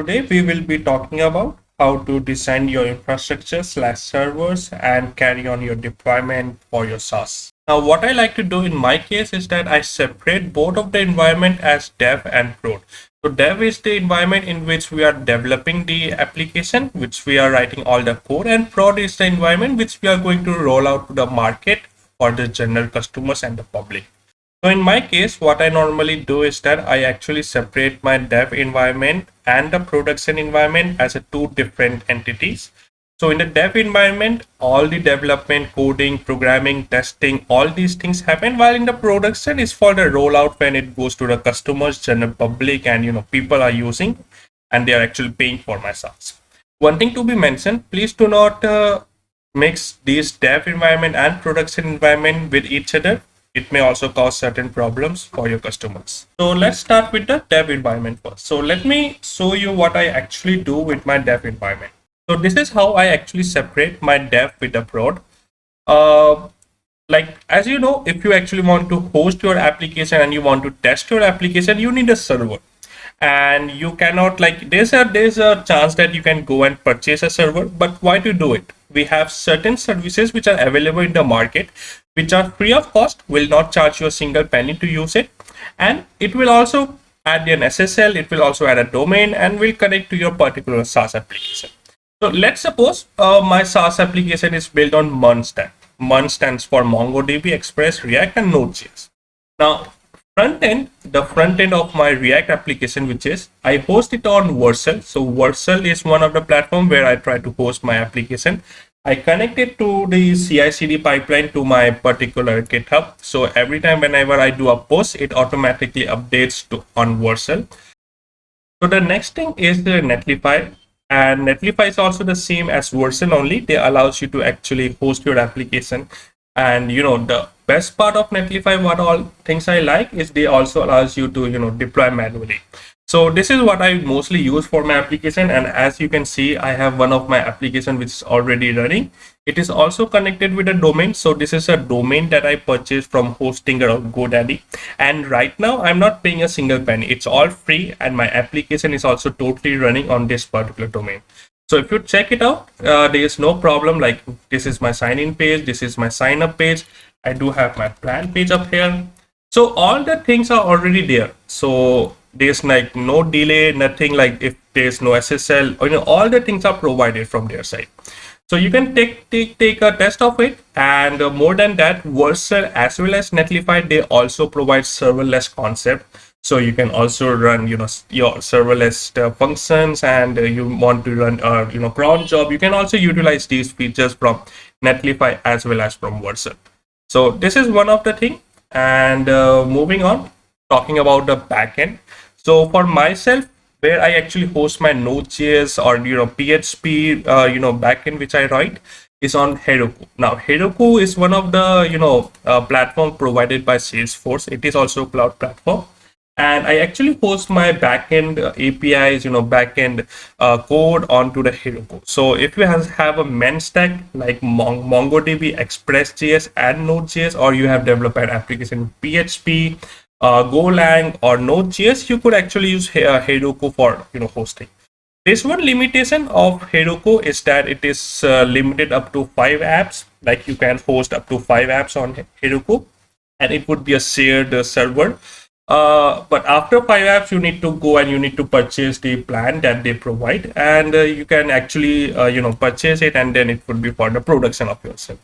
today we will be talking about how to design your infrastructure slash servers and carry on your deployment for your SaaS. Now, what I like to do in my case is that I separate both of the environment as dev and prod. So dev is the environment in which we are developing the application, which we are writing all the code, and prod is the environment which we are going to roll out to the market for the general customers and the public. So in my case, what I normally do is that I actually separate my dev environment and the production environment as two different entities. So in the dev environment, all the development, coding, programming, testing, all these things happen, while in the production is for the rollout when it goes to the customers, general public, and people are using and they are actually paying for my SaaS. One thing to be mentioned, please do not mix these dev environment and production environment with each other. It may also cause certain problems for your customers. So let's start with the dev environment first. So let me show you what I actually do with my dev environment. So this is how I actually separate my dev with the prod. Like, as you know, if you actually want to host your application and you want to test your application, you need a server. And you cannot, like, there's a chance that you can go and purchase a server, but why to do it? We have certain services which are available in the market, which are free of cost, will not charge you a single penny to use it, and it will also add an SSL, it will also add a domain, and will connect to your particular SaaS application. So let's suppose my SaaS application is built on MERN stack. MERN stands for MongoDB, Express, React, and Node.js. Now, the front end of my React application, which is I host it on Vercel. So Vercel is one of the platform where I try to host my application. I connect it to the CI/CD pipeline to my particular GitHub. So every time whenever I do a post, it automatically updates on Vercel. So the next thing is the Netlify, and Netlify is also the same as Vercel, only they allows you to actually host your application. And the best part of Netlify, what all things I like, is they also allows you to deploy manually. So this is what I mostly use for my application, and as you can see, I have one of my application which is already running. It is also connected with a domain. So this is a domain that I purchased from Hostinger or GoDaddy, and right now I'm not paying a single penny. It's all free, and my application is also totally running on this particular domain. So if you check it out, there is no problem. Like, this is my sign-in page, this is my sign-up page. I do have my plan page up here. So all the things are already there. So there's like no delay, nothing, like if there's no SSL, or all the things are provided from their side. So you can take a test of it, and more than that, Vercel as well as Netlify, they also provide serverless concept. So you can also run your serverless functions, and you want to run cron job, you can also utilize these features from Netlify as well as from Vercel. So this is one of the thing. And moving on, talking about the backend. So for myself, where I actually host my Node.js or PHP backend which I write is on Heroku. Now Heroku is one of the platform provided by Salesforce. It is also a cloud platform, and I actually host my backend APIs, backend code onto the Heroku. So if you have a MERN stack like MongoDB, Express.js, and Node.js, or you have developed an application PHP, Golang, or Node.js, you could actually use Heroku for hosting. There's one limitation of Heroku is that it is limited up to 5 apps. Like, you can host up to 5 apps on Heroku, and it would be a shared server. But after 5 apps, you need to go and you need to purchase the plan that they provide, and you can actually purchase it, and then it would be for the production of yourself.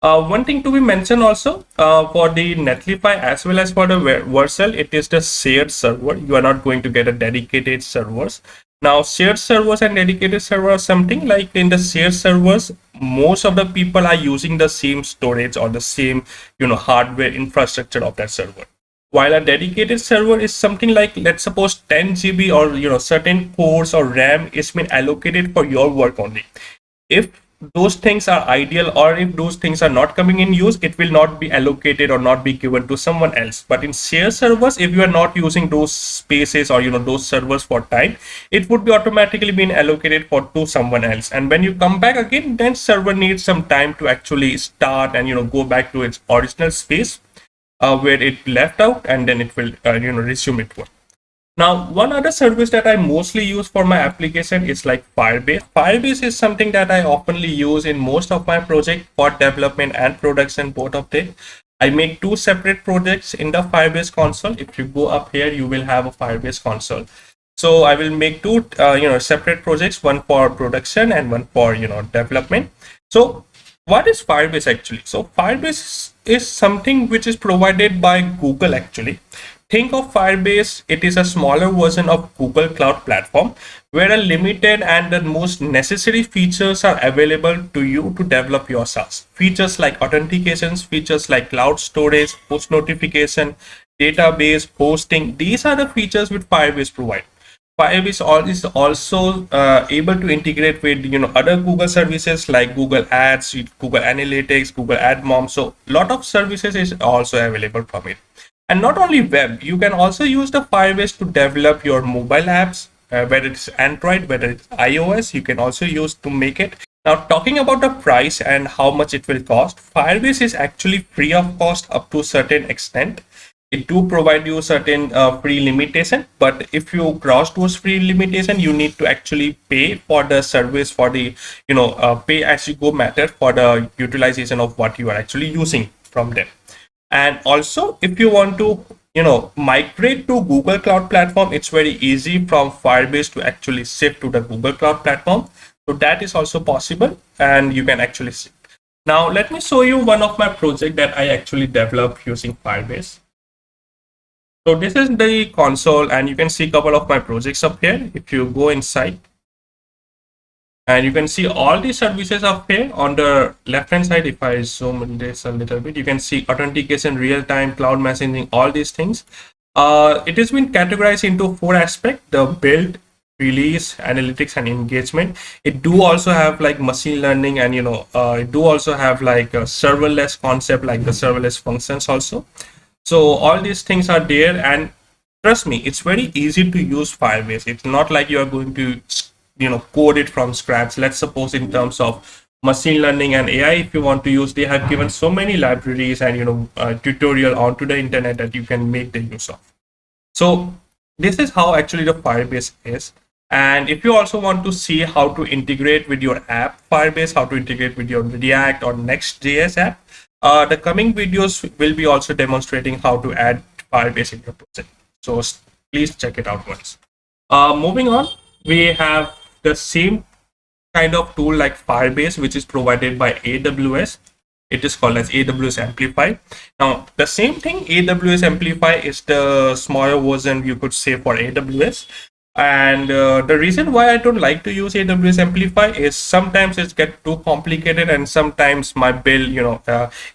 One thing to be mentioned also, for the Netlify as well as for the Vercel, it is the shared server. You are not going to get a dedicated servers. Now, shared servers and dedicated servers are something like, in the shared servers, most of the people are using the same storage or the same hardware infrastructure of that server. While a dedicated server is something like, let's suppose 10 GB or certain cores or RAM is been allocated for your work only. If those things are ideal, or if those things are not coming in use, it will not be allocated or not be given to someone else. But in shared servers, if you are not using those spaces or those servers for time, it would be automatically being allocated to someone else. And when you come back again, then server needs some time to actually start and go back to its original space where it left out, and then it will resume its work. Now, one other service that I mostly use for my application is like Firebase. Firebase is something that I oftenly use in most of my project for development and production, both of them. I make two separate projects in the Firebase console. If you go up here, you will have a Firebase console. So I will make two, separate projects, one for production and one for, development. So what is Firebase actually? So Firebase is something which is provided by Google actually. Think of Firebase, it is a smaller version of Google Cloud Platform where a limited and the most necessary features are available to you to develop your SaaS. Features like authentications, features like cloud storage, post notification, database, hosting, these are the features which Firebase provide. Firebase is also able to integrate with other Google services like Google Ads, Google Analytics, Google AdMom. So a lot of services is also available from it. And not only web, you can also use the Firebase to develop your mobile apps, whether it's Android, whether it's iOS, you can also use to make it. Now, talking about the price and how much it will cost, Firebase is actually free of cost up to a certain extent. It do provide you certain free limitation, but if you cross those free limitation, you need to actually pay for the service, for the pay as you go method for the utilization of what you are actually using from them. And also, if you want to migrate to Google Cloud Platform, it's very easy from Firebase to actually shift to the Google Cloud Platform. So that is also possible, and you can actually see. Now let me show you one of my project that I actually developed using Firebase. So this is the console, and you can see a couple of my projects up here. If you go inside, and you can see all the services up here on the left hand side. If I zoom in this a little bit, you can see authentication, real-time, cloud messaging, all these things. It has been categorized into four aspects: the build, release, analytics, and engagement. It do also have like machine learning, and it do also have like a serverless concept, like the serverless functions also. So all these things are there, and trust me, it's very easy to use Firebase. It's not like you are going to code it from scratch. Let's suppose in terms of machine learning and AI, if you want to use, they have given so many libraries and tutorial onto the internet that you can make the use of. So this is how actually the Firebase is. And if you also want to see how to integrate with your app Firebase, how to integrate with your React or Next.js app, the coming videos will be also demonstrating how to add Firebase in your project. So please check it out once. Moving on, we have the same kind of tool like Firebase, which is provided by AWS. It is called as AWS Amplify. Now, the same thing, AWS Amplify is the smaller version, you could say, for AWS. And the reason why I don't like to use AWS Amplify is sometimes it gets too complicated, and sometimes my bill,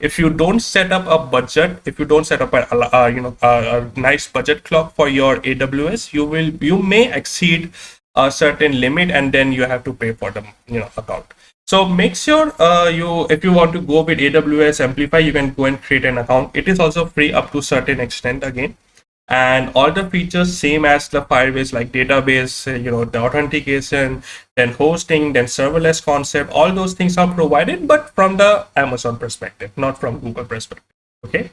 if you don't set up a budget, if you don't set up a nice budget clock for your AWS, you may exceed a certain limit, and then you have to pay for the account. So make sure if you want to go with AWS Amplify, you can go and create an account. It is also free up to certain extent again, and all the features same as the Firebase, like database, the authentication, then hosting, then serverless concept. All those things are provided, but from the Amazon perspective, not from Google perspective. Okay,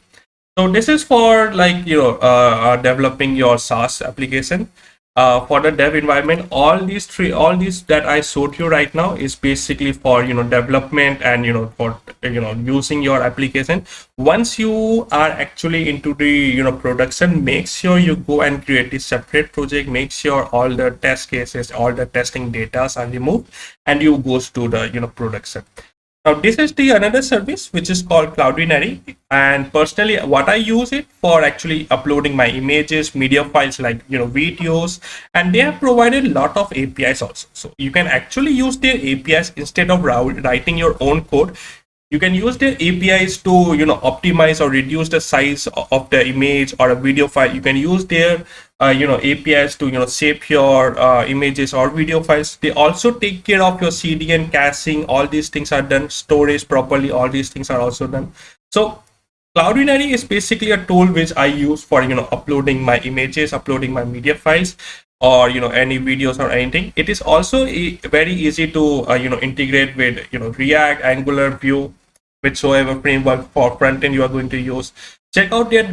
so this is for like developing your SaaS application. For the dev environment, all these that I showed you right now is basically for development and for using your application. Once you are actually into the production, make sure you go and create a separate project. Make sure all the test cases, all the testing data are removed, and you goes to the production. Now this is the another service which is called Cloudinary, and personally what I use it for actually uploading my images, media files like videos, and they have provided a lot of APIs also. So you can actually use their APIs instead of writing your own code. You can use their APIs to optimize or reduce the size of the image or a video file. You can use their APIs to shape your images or video files. They also take care of your CDN caching. All these things are done. Storage properly. All these things are also done. So Cloudinary is basically a tool which I use for uploading my images, uploading my media files, or any videos or anything. It is also very easy to integrate with React, Angular, Vue. whichsoever framework for front end you are going to use. Check out their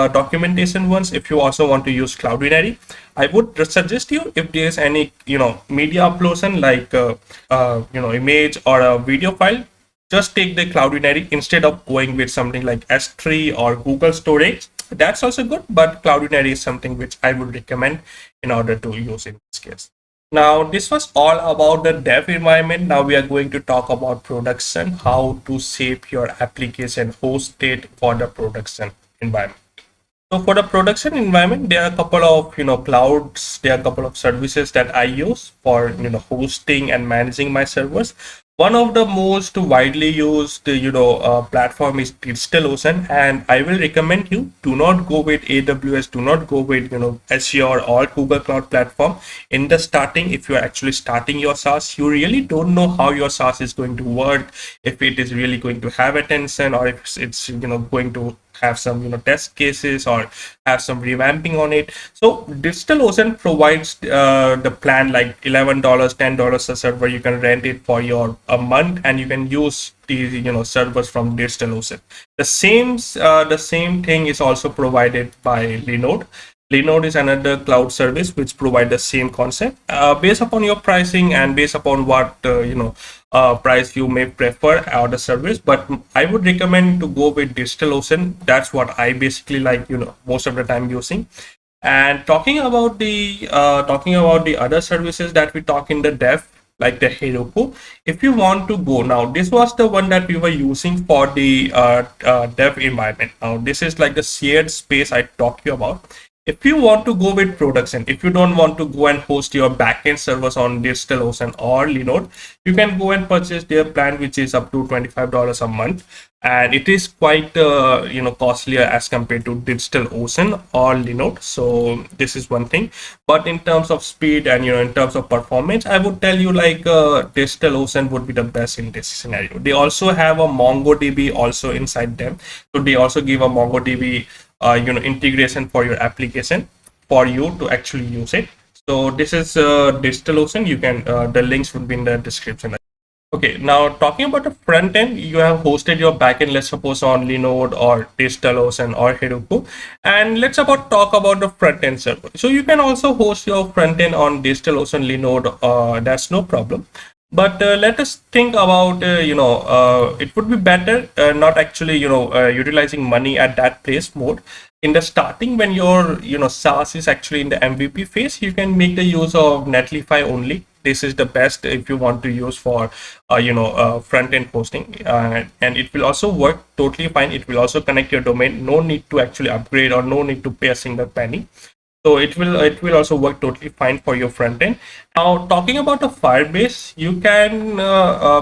documentation once if you also want to use Cloudinary. I would suggest you, if there's any media uploads like image or a video file, just take the Cloudinary instead of going with something like S3 or Google Storage. That's also good, but Cloudinary is something which I would recommend in order to use in this case. Now, this was all about the dev environment. Now we are going to talk about production, how to shape your application host state for the production environment. So for the production environment, there are a couple of clouds, there are a couple of services that I use for hosting and managing my servers. One of the most widely used platform is DigitalOcean, and I will recommend you do not go with AWS, do not go with Azure or Google Cloud Platform in the starting. If you are actually starting your SaaS, you really don't know how your SaaS is going to work, if it is really going to have attention, or if it's going to have some test cases or have some revamping on it. So DigitalOcean provides the plan like $11, $10 a server. You can rent it for a month, and you can use these servers from DigitalOcean. The same thing is also provided by Linode. Linode is another cloud service which provide the same concept based upon your pricing and based upon what price you may prefer or the service. But I would recommend to go with DigitalOcean. That's what I basically like most of the time using. And talking about the other services that we talk in the dev, like the Heroku, if you want to go now, this was the one that we were using for the dev environment. Now this is like the shared space I talked to you about. If you want to go with production, if you don't want to go and host your backend servers on DigitalOcean or Linode, you can go and purchase their plan, which is up to $25 a month, and it is quite costlier as compared to DigitalOcean or Linode. So this is one thing. But in terms of speed and in terms of performance, I would tell you like DigitalOcean would be the best in this scenario. They also have a MongoDB also inside them, so they also give a MongoDB integration for your application for you to actually use it. So this is DigitalOcean. You can the links would be in the description. Okay, now talking about the front end, you have hosted your backend, let's suppose on Linode or DigitalOcean or Heroku, and let's talk about the front end server. So you can also host your front end on DigitalOcean, Linode. That's no problem. But let us think about it would be better not actually utilizing money at that place mode. In the starting, when your SaaS is actually in the MVP phase, you can make the use of Netlify only. This is the best if you want to use for front end hosting, and it will also work totally fine. It will also connect your domain. No need to actually upgrade or no need to pay a single penny. So it will also work totally fine for your front end. Now talking about the Firebase, you can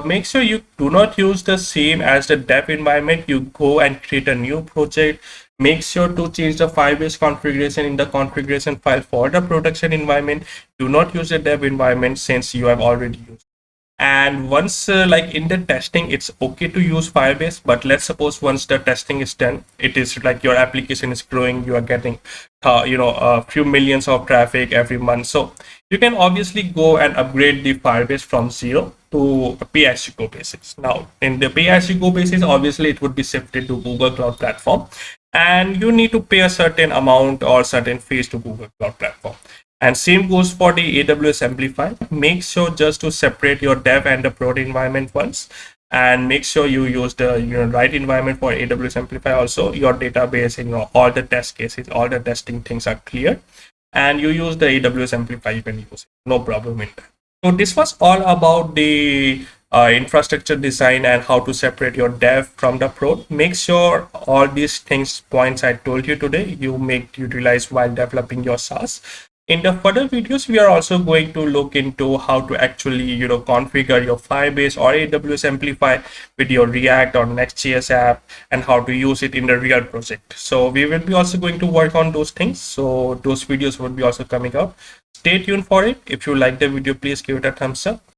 make sure you do not use the same as the dev environment. You go and create a new project. Make sure to change the Firebase configuration in the configuration file for the production environment. Do not use the dev environment since you have already used. And once like in the testing, it's okay to use Firebase, but let's suppose once the testing is done, it is like your application is growing, you are getting a few millions of traffic every month. So you can obviously go and upgrade the Firebase from 0 to a pay-as-you-go basis. Now in the pay-as-you-go basis, obviously it would be shifted to Google Cloud Platform, and you need to pay a certain amount or certain fees to Google Cloud Platform. And same goes for the AWS Amplify. Make sure just to separate your dev and the prod environment once, and make sure you use the right environment for AWS Amplify. Also, your database, all the test cases, all the testing things are clear, and you use the AWS Amplify. You can use it, no problem in that. So this was all about the infrastructure design and how to separate your dev from the prod. Make sure all these points I told you today, you utilize while developing your SaaS. In the further videos, we are also going to look into how to actually configure your Firebase or AWS Amplify with your React or Next.js app, and how to use it in the real project. So we will be also going to work on those things. So those videos will be also coming out. Stay tuned for it. If you like the video, please give it a thumbs up.